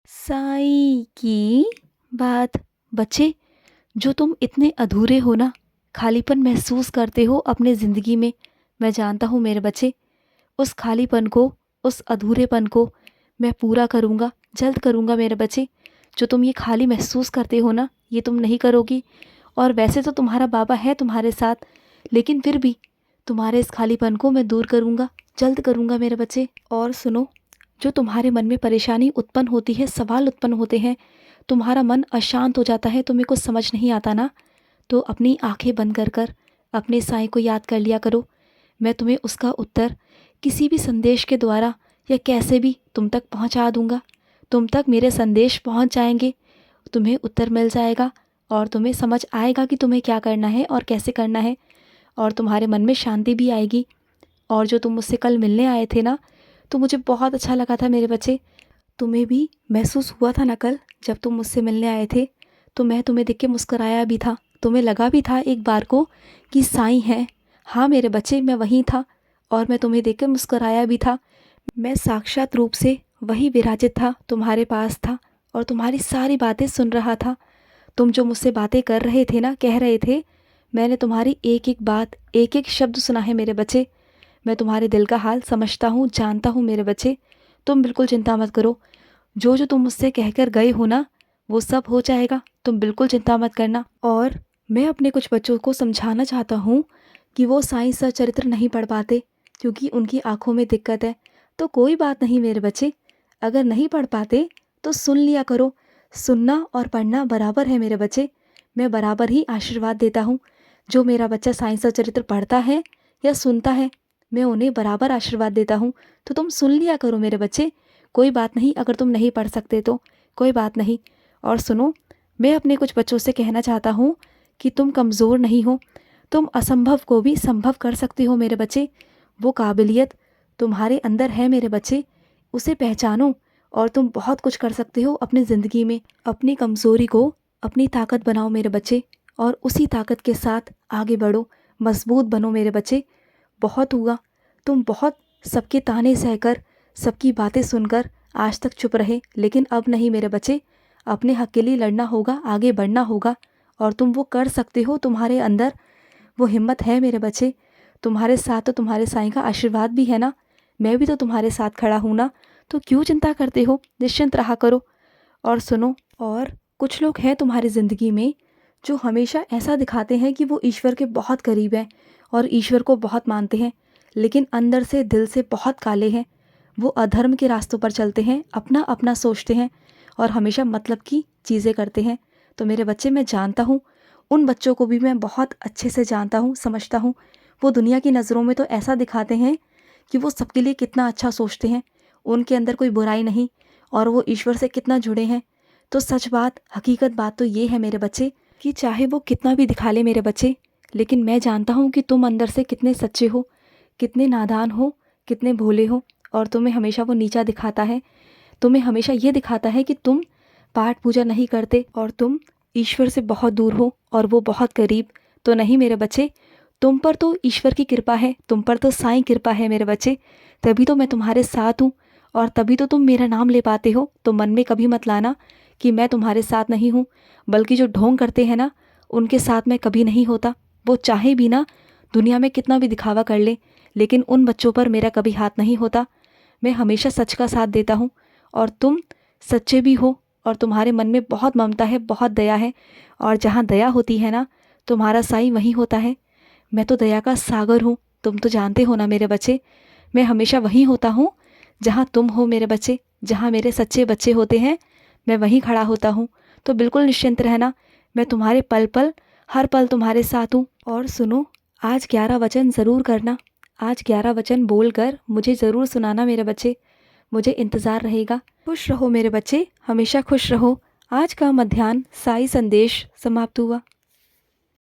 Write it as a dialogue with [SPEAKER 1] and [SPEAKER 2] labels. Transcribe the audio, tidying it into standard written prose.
[SPEAKER 1] साईं की बात। बच्चे, जो तुम इतने अधूरे हो ना, खालीपन महसूस करते हो अपने ज़िंदगी में, मैं जानता हूँ मेरे बच्चे। उस खालीपन को, उस अधूरेपन को मैं पूरा करूँगा, जल्द करूँगा मेरे बच्चे। जो तुम ये खाली महसूस करते हो ना, ये तुम नहीं करोगी। और वैसे तो तुम्हारा बाबा है तुम्हारे साथ, लेकिन फिर भी तुम्हारे इस खालीपन को मैं दूर करूँगा, जल्द करूँगा मेरे बच्चे। और सुनो, जो तुम्हारे मन में परेशानी उत्पन्न होती है, सवाल उत्पन्न होते हैं, तुम्हारा मन अशांत हो जाता है, तुम्हें कुछ समझ नहीं आता ना, तो अपनी आंखें बंद कर कर अपने साईं को याद कर लिया करो। मैं तुम्हें उसका उत्तर किसी भी संदेश के द्वारा या कैसे भी तुम तक पहुंचा दूंगा। तुम तक मेरे संदेश पहुंच जाएंगे, तुम्हें उत्तर मिल जाएगा और तुम्हें समझ आएगा कि तुम्हें क्या करना है और कैसे करना है, और तुम्हारे मन में शांति भी आएगी। और जो तुम मुझसे कल मिलने आए थे ना, तो मुझे बहुत अच्छा लगा था मेरे बच्चे। तुम्हें भी महसूस हुआ था ना कल जब तुम मुझसे मिलने आए थे, तो मैं तुम्हें देख के मुस्कराया भी था। तुम्हें लगा भी था एक बार को कि साईं है। हाँ मेरे बच्चे, मैं वहीं था और मैं तुम्हें देख के मुस्कराया भी था। मैं साक्षात रूप से वही विराजित था, तुम्हारे पास था और तुम्हारी सारी बातें सुन रहा था। तुम जो मुझसे बातें कर रहे थे ना, कह रहे थे, मैंने तुम्हारी एक एक बात, एक एक शब्द सुना है मेरे बच्चे। मैं तुम्हारे दिल का हाल समझता हूँ, जानता हूँ मेरे बच्चे। तुम बिल्कुल चिंता मत करो। जो जो तुम मुझसे कहकर गए हो ना, वो सब हो जाएगा, तुम बिल्कुल चिंता मत करना। और मैं अपने कुछ बच्चों को समझाना चाहता हूँ कि वो साईं सचरित्र नहीं पढ़ पाते क्योंकि उनकी आँखों में दिक्कत है। तो कोई बात नहीं मेरे बच्चे, अगर नहीं पढ़ पाते तो सुन लिया करो। सुनना और पढ़ना बराबर है मेरे बच्चे। मैं बराबर ही आशीर्वाद देता हूँ। जो मेरा बच्चा साईं सचरित्र पढ़ता है या सुनता है, मैं उन्हें बराबर आशीर्वाद देता हूँ। तो तुम सुन लिया करो मेरे बच्चे। कोई बात नहीं, अगर तुम नहीं पढ़ सकते तो कोई बात नहीं। और सुनो, मैं अपने कुछ बच्चों से कहना चाहता हूँ कि तुम कमज़ोर नहीं हो, तुम असंभव को भी संभव कर सकते हो मेरे बच्चे। वो काबिलियत तुम्हारे अंदर है मेरे बच्चे, उसे पहचानो और तुम बहुत कुछ कर सकते हो अपनी ज़िंदगी में। अपनी कमज़ोरी को अपनी ताकत बनाओ मेरे बच्चे और उसी ताकत के साथ आगे बढ़ो, मजबूत बनो मेरे बच्चे। बहुत हुआ, तुम बहुत सबके ताने सहकर, सबकी बातें सुनकर आज तक चुप रहे, लेकिन अब नहीं मेरे बच्चे। अपने हक के लिए लड़ना होगा, आगे बढ़ना होगा और तुम वो कर सकते हो। तुम्हारे अंदर वो हिम्मत है मेरे बच्चे। तुम्हारे साथ तो तुम्हारे साईं का आशीर्वाद भी है ना, मैं भी तो तुम्हारे साथ खड़ा हूँ ना, तो क्यों चिंता करते हो, निश्चिंत रहा करो। और सुनो, और कुछ लोग हैं तुम्हारी ज़िंदगी में जो हमेशा ऐसा दिखाते हैं कि वो ईश्वर के बहुत करीब हैं और ईश्वर को बहुत मानते हैं, लेकिन अंदर से, दिल से बहुत काले हैं। वो अधर्म के रास्तों पर चलते हैं, अपना अपना सोचते हैं और हमेशा मतलब की चीज़ें करते हैं। तो मेरे बच्चे, मैं जानता हूँ, उन बच्चों को भी मैं बहुत अच्छे से जानता हूँ, समझता हूँ। वो दुनिया की नज़रों में तो ऐसा दिखाते हैं कि वो सबके लिए कितना अच्छा सोचते हैं, उनके अंदर कोई बुराई नहीं और वो ईश्वर से कितना जुड़े हैं। तो सच बात, हकीकत बात तो ये है मेरे बच्चे कि चाहे वो कितना भी दिखा ले मेरे बच्चे, लेकिन मैं जानता हूँ कि तुम अंदर से कितने सच्चे हो, कितने नादान हो, कितने भोले हो। और तुम्हें हमेशा वो नीचा दिखाता है, तुम्हें हमेशा ये दिखाता है कि तुम पाठ पूजा नहीं करते और तुम ईश्वर से बहुत दूर हो और वो बहुत करीब। तो नहीं मेरे बच्चे, तुम पर तो ईश्वर की कृपा है, तुम पर तो साईं कृपा है मेरे बच्चे, तभी तो मैं तुम्हारे साथ हूँ और तभी तो तुम मेरा नाम ले पाते हो। तो मन में कभी मत लाना कि मैं तुम्हारे साथ नहीं हूँ, बल्कि जो ढोंग करते हैं ना, उनके साथ मैं कभी नहीं होता। वो चाहे भी ना दुनिया में कितना भी दिखावा कर ले, लेकिन उन बच्चों पर मेरा कभी हाथ नहीं होता। मैं हमेशा सच का साथ देता हूँ और तुम सच्चे भी हो और तुम्हारे मन में बहुत ममता है, बहुत दया है। और जहाँ दया होती है ना, तुम्हारा साईं वहीं होता है। मैं तो दया का सागर हूँ, तुम तो जानते हो ना मेरे बच्चे। मैं हमेशा वहीं होता हूँ जहाँ तुम हो मेरे बच्चे, जहाँ मेरे सच्चे बच्चे होते हैं, मैं वहीं खड़ा होता हूँ। तो बिल्कुल निश्चिंत रहना, मैं तुम्हारे पल पल, हर पल तुम्हारे साथ हूँ। और सुनो, आज 11 वचन ज़रूर करना, आज 11 वचन बोलकर मुझे ज़रूर सुनाना मेरे बच्चे, मुझे इंतज़ार रहेगा। खुश रहो मेरे बच्चे, हमेशा खुश रहो। आज का मध्याह्न साई संदेश समाप्त हुआ।